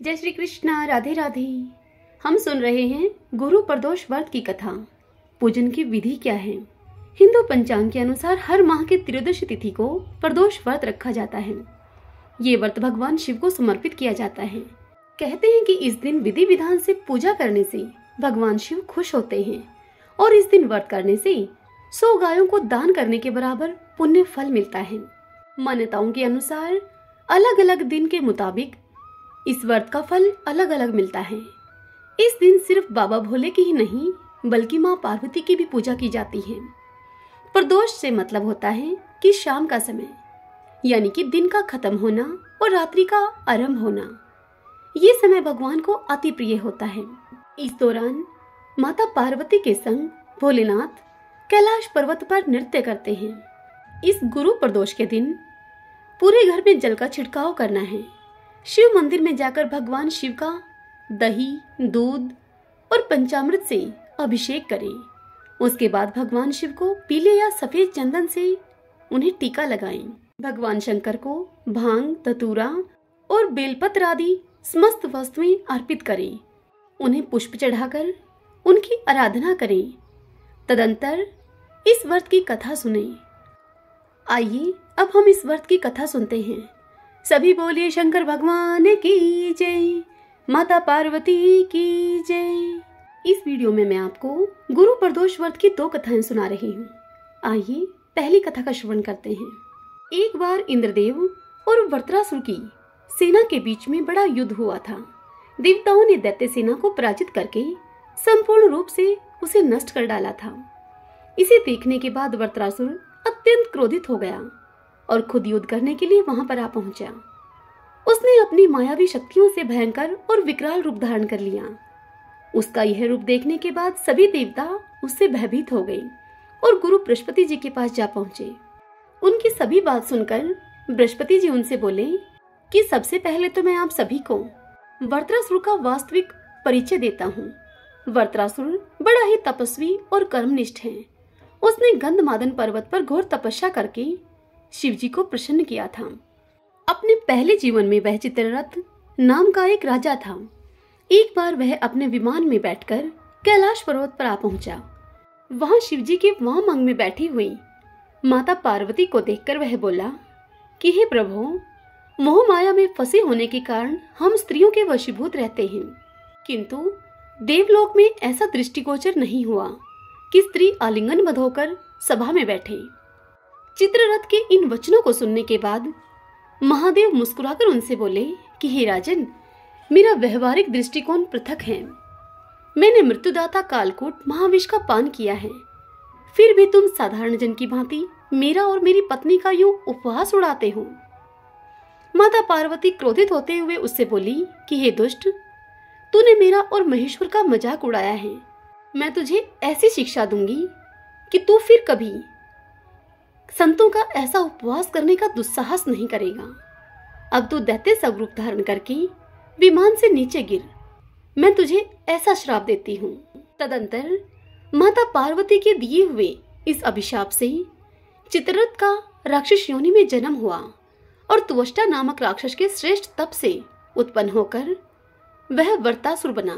जय श्री कृष्णा, राधे राधे। हम सुन रहे हैं गुरु प्रदोष व्रत की कथा। पूजन की विधि क्या है? हिंदू पंचांग के अनुसार हर माह की त्रयोदशी तिथि को प्रदोष व्रत रखा जाता है। ये व्रत भगवान शिव को समर्पित किया जाता है। कहते हैं कि इस दिन विधि विधान से पूजा करने से भगवान शिव खुश होते हैं और इस दिन व्रत करने से 100 गायों को दान करने के बराबर पुण्य फल मिलता है। मान्यताओं के अनुसार अलग अलग दिन के मुताबिक इस व्रत का फल अलग अलग मिलता है। इस दिन सिर्फ बाबा भोले की ही नहीं बल्कि माँ पार्वती की भी पूजा की जाती है। प्रदोष से मतलब होता है कि शाम का समय, यानी कि दिन का खत्म होना और रात्रि का आरंभ होना। ये समय भगवान को अति प्रिय होता है। इस दौरान माता पार्वती के संग भोलेनाथ कैलाश पर्वत पर नृत्य करते हैं। इस गुरु प्रदोष के दिन पूरे घर में जल का छिड़काव करना है। शिव मंदिर में जाकर भगवान शिव का दही, दूध और पंचामृत से अभिषेक करें। उसके बाद भगवान शिव को पीले या सफेद चंदन से उन्हें टीका लगाएं। भगवान शंकर को भांग, धतूरा और बेलपत्र आदि समस्त वस्तुएं अर्पित करें। उन्हें पुष्प चढ़ाकर उनकी आराधना करें। तदंतर इस व्रत की कथा सुने। आइए अब हम इस व्रत की कथा सुनते हैं। सभी बोलिए शंकर भगवान की जय, माता पार्वती की जय। इस वीडियो में मैं आपको गुरु प्रदोष व्रत की 2 कथाएं सुना रही हूँ। आइए पहली कथा का श्रवण करते हैं। एक बार इंद्रदेव और वृत्रासुर की सेना के बीच में बड़ा युद्ध हुआ था। देवताओं ने दैत्य सेना को पराजित करके संपूर्ण रूप से उसे नष्ट कर डाला था। इसे देखने के बाद वृत्रासुर अत्यंत क्रोधित हो गया और खुद युद्ध करने के लिए वहां पर आ पहुंचा। उसने अपनी मायावी शक्तियों से भयंकर और विकराल रूप धारण कर लिया। उसका यह रूप देखने के बाद सभी देवता उससे भयभीत हो गए और गुरु बृहस्पति जी के पास जा पहुंचे। उनकी सभी बात सुनकर बृहस्पति जी उनसे बोले कि सबसे पहले तो मैं आप सभी को वृत्रासुर का वास्तविक परिचय देता हूँ। वृत्रासुर बड़ा ही तपस्वी और कर्मनिष्ठ है। उसने गंधमादन पर्वत पर घोर तपस्या करके शिव जी को प्रसन्न किया था। अपने पहले जीवन में वह चित्ररथ नाम का एक राजा था। एक बार वह अपने विमान में बैठकर कैलाश पर्वत पर आ पहुंचा। वहां शिव जी के वामंग में बैठी हुई माता पार्वती को देखकर वह बोला कि हे प्रभु, मोह माया में फंसे होने के कारण हम स्त्रियों के वशीभूत रहते हैं, किंतु देवलोक में ऐसा दृष्टिगोचर नहीं हुआ कि स्त्री आलिंगनबद्ध होकर सभा में बैठे। चित्ररथ के इन वचनों को सुनने के बाद महादेव मुस्कुराकर उनसे बोले कि हे राजन, मेरा व्यवहारिक दृष्टिकोण पृथक है। मैंने मृत्युदाता कालकूट महाविष का पान किया है, फिर भी तुम साधारण जन की भांति मेरा और मेरी पत्नी का यूं उपवास उड़ाते हो। माता पार्वती क्रोधित होते हुए उससे बोली कि हे दुष्ट, तूने मेरा और महेश्वर का मजाक उड़ाया है। मैं तुझे ऐसी शिक्षा दूंगी कि तू फिर कभी संतों का ऐसा उपवास करने का दुस्साहस नहीं करेगा। अब तू दैत्य स्वरूप धारण करके विमान से नीचे गिर, मैं तुझे ऐसा श्राप देती हूँ। तदंतर माता पार्वती के दिए हुए इस अभिशाप से चित्ररथ का राक्षस योनि में जन्म हुआ और त्वष्टा नामक राक्षस के श्रेष्ठ तप से उत्पन्न होकर वह वृत्रासुर बना।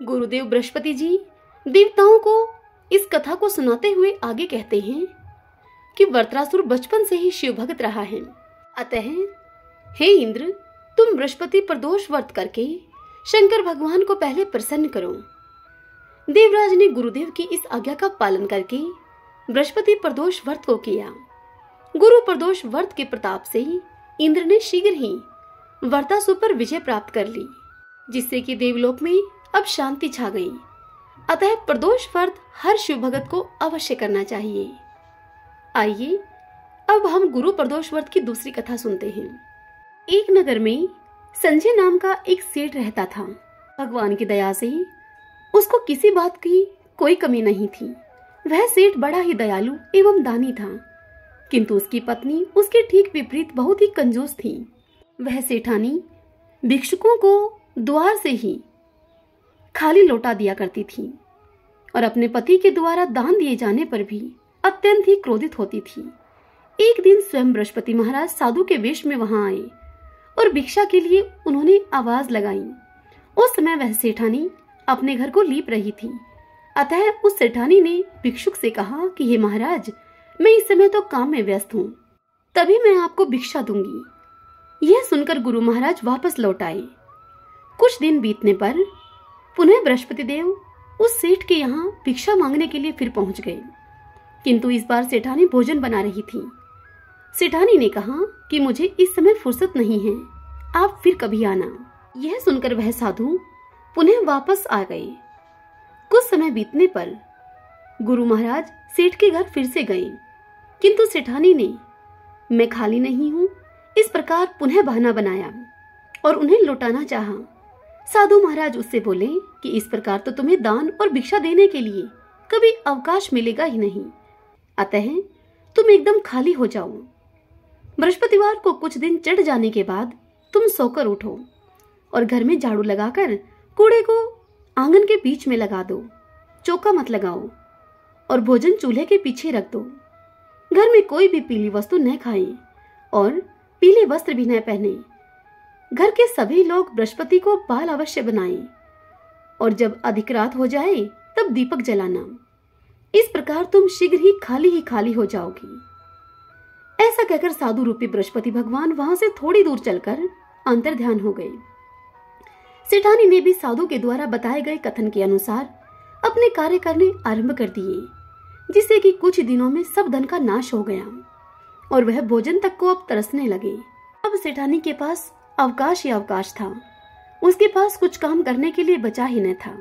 गुरुदेव बृहस्पति जी देवताओं को इस कथा को सुनाते हुए आगे कहते हैं कि वृत्रासुर बचपन से ही शिव भक्त रहा है। अतः हे इंद्र, तुम बृहस्पति प्रदोष व्रत करके शंकर भगवान को पहले प्रसन्न करो। देवराज ने गुरुदेव की इस आज्ञा का पालन करके बृहस्पति प्रदोष व्रत को किया। गुरु प्रदोष व्रत के प्रताप से इंद्र ने शीघ्र ही वृत्रासुर पर विजय प्राप्त कर ली, जिससे कि देवलोक में अब शांति छा गई। अतः प्रदोष व्रत हर शिव भक्त को अवश्य करना चाहिए। आइए अब हम गुरु प्रदोष व्रत की दूसरी कथा सुनते हैं। एक नगर में संजय नाम का एक सेठ रहता था। भगवान की दया से उसको किसी बात की कोई कमी नहीं थी। वह सेठ बड़ा ही दयालु एवं दानी था, किंतु उसकी पत्नी उसके ठीक विपरीत बहुत ही कंजूस थी। वह सेठानी भिक्षुकों को द्वार से ही खाली लौटा दिया करती थी और अपने पति के द्वारा दान दिए जाने पर भी अत्यंत ही क्रोधित होती थी। एक दिन स्वयं बृहस्पति महाराज साधु के वेश में वहां आए और भिक्षा के लिए उन्होंने आवाज लगाई। उस समय वह सेठानी अपने घर को लीप रही थी। अतः उस सेठानी ने भिक्षुक से कहा कि हे महाराज, मैं इस समय तो काम में व्यस्त हूँ, तभी मैं आपको भिक्षा दूंगी। यह सुनकर गुरु महाराज वापस लौट आए। कुछ दिन बीतने पर पुनः बृहस्पति देव उस सेठ के यहाँ भिक्षा मांगने के लिए फिर पहुंच गए, किंतु इस बार सेठानी भोजन बना रही थी। सेठानी ने कहा कि मुझे इस समय फुर्सत नहीं है, आप फिर कभी आना। यह सुनकर वह साधु पुनः वापस आ गए। कुछ समय बीतने पर गुरु महाराज सेठ के घर फिर से गए, किंतु सेठानी ने मैं खाली नहीं हूँ इस प्रकार पुनः बहाना बनाया और उन्हें लौटाना चाहा। साधु महाराज उससे बोले कि इस प्रकार तो तुम्हें दान और भिक्षा देने के लिए कभी अवकाश मिलेगा ही नहीं, अतः तुम एकदम खाली हो जाओ। बृहस्पतिवार को कुछ दिन चढ़ जाने के बाद तुम सोकर उठो और घर में झाड़ू लगाकर कूड़े को आंगन के बीच में लगा दो, चौका मत लगाओ और भोजन चूल्हे के पीछे रख दो। घर में कोई भी पीली वस्तु न खाए और पीले वस्त्र भी न पहने। घर के सभी लोग बृहस्पति को बाल अवश्य बनाएं और जब अधिक रात हो जाए तब दीपक जलाना। इस प्रकार तुम शीघ्र ही खाली हो जाओगी। ऐसा कहकर साधु रूपी बृहस्पति भगवान वहां से थोड़ी दूर चलकर अंतर्ध्यान हो गए। सेठानी ने भी साधु के द्वारा बताए गए कथन के अनुसार अपने कार्य करने आरंभ कर दिए, जिससे कि कुछ दिनों में सब धन का नाश हो गया और वह भोजन तक को अब तरसने लगे। अब सेठानी के पास अवकाश ही अवकाश था, उसके पास कुछ काम करने के लिए बचा ही न था।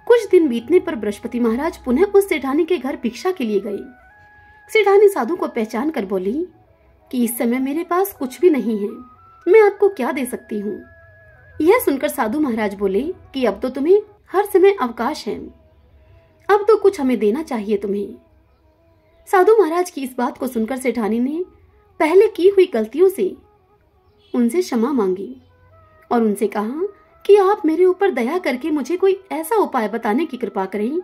कुछ दिन बीतने पर बृहस्पति महाराज पुनः उस सेठानी के घर भिक्षा के लिए गए। सेठानी साधु को पहचान कर बोली कि इस समय मेरे पास कुछ भी नहीं है, मैं आपको क्या दे सकती हूँ। यह सुनकर साधु महाराज बोले कि अब तो तुम्हें हर समय अवकाश है, अब तो कुछ हमें देना चाहिए तुम्हें। साधु महाराज की इस बात को सुनकर सेठानी ने पहले की हुई गलतियों से उनसे क्षमा मांगी और उनसे कहा कि आप मेरे ऊपर दया करके मुझे कोई ऐसा उपाय बताने की कृपा करें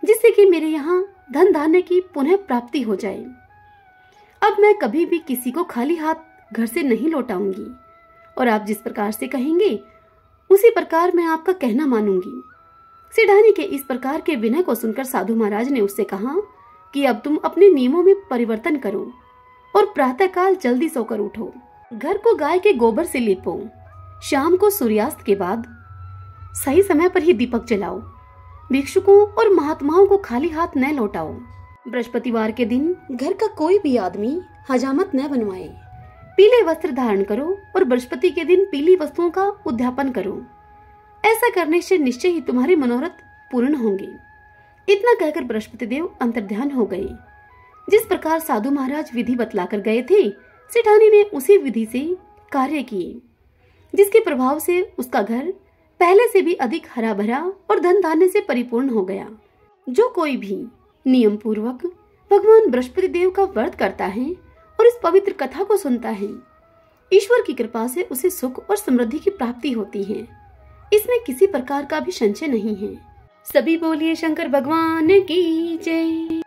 जिससे कि मेरे यहाँ धन धान्य की पुनः प्राप्ति हो जाए। अब मैं कभी भी किसी को खाली हाथ घर से नहीं लौटाऊंगी और आप जिस प्रकार से कहेंगे उसी प्रकार मैं आपका कहना मानूंगी। सेठानी के इस प्रकार के विनय को सुनकर साधु महाराज ने उससे कहा कि अब तुम अपने नियमों में परिवर्तन करो और प्रातःकाल जल्दी सोकर उठो, घर को गाय के गोबर से लीपो, शाम को सूर्यास्त के बाद सही समय पर ही दीपक जलाओ, भिक्षुकों और महात्माओं को खाली हाथ न लौटाओ। बृहस्पतिवार के दिन घर का कोई भी आदमी हजामत न बनवाए, पीले वस्त्र धारण करो और बृहस्पति के दिन पीली वस्तुओं का उद्यापन करो। ऐसा करने से निश्चय ही तुम्हारे मनोरथ पूर्ण होंगे। इतना कहकर बृहस्पति देव अंतर्ध्यान हो गए। जिस प्रकार साधु महाराज विधि बतलाकर गए थे, सेठानी ने उसी विधि से कार्य किए, जिसके प्रभाव से उसका घर पहले से भी अधिक हरा भरा और धन धान्य से परिपूर्ण हो गया। जो कोई भी नियम पूर्वक भगवान बृहस्पति देव का व्रत करता है और इस पवित्र कथा को सुनता है, ईश्वर की कृपा से उसे सुख और समृद्धि की प्राप्ति होती है। इसमें किसी प्रकार का भी संशय नहीं है। सभी बोलिए शंकर भगवान की जय।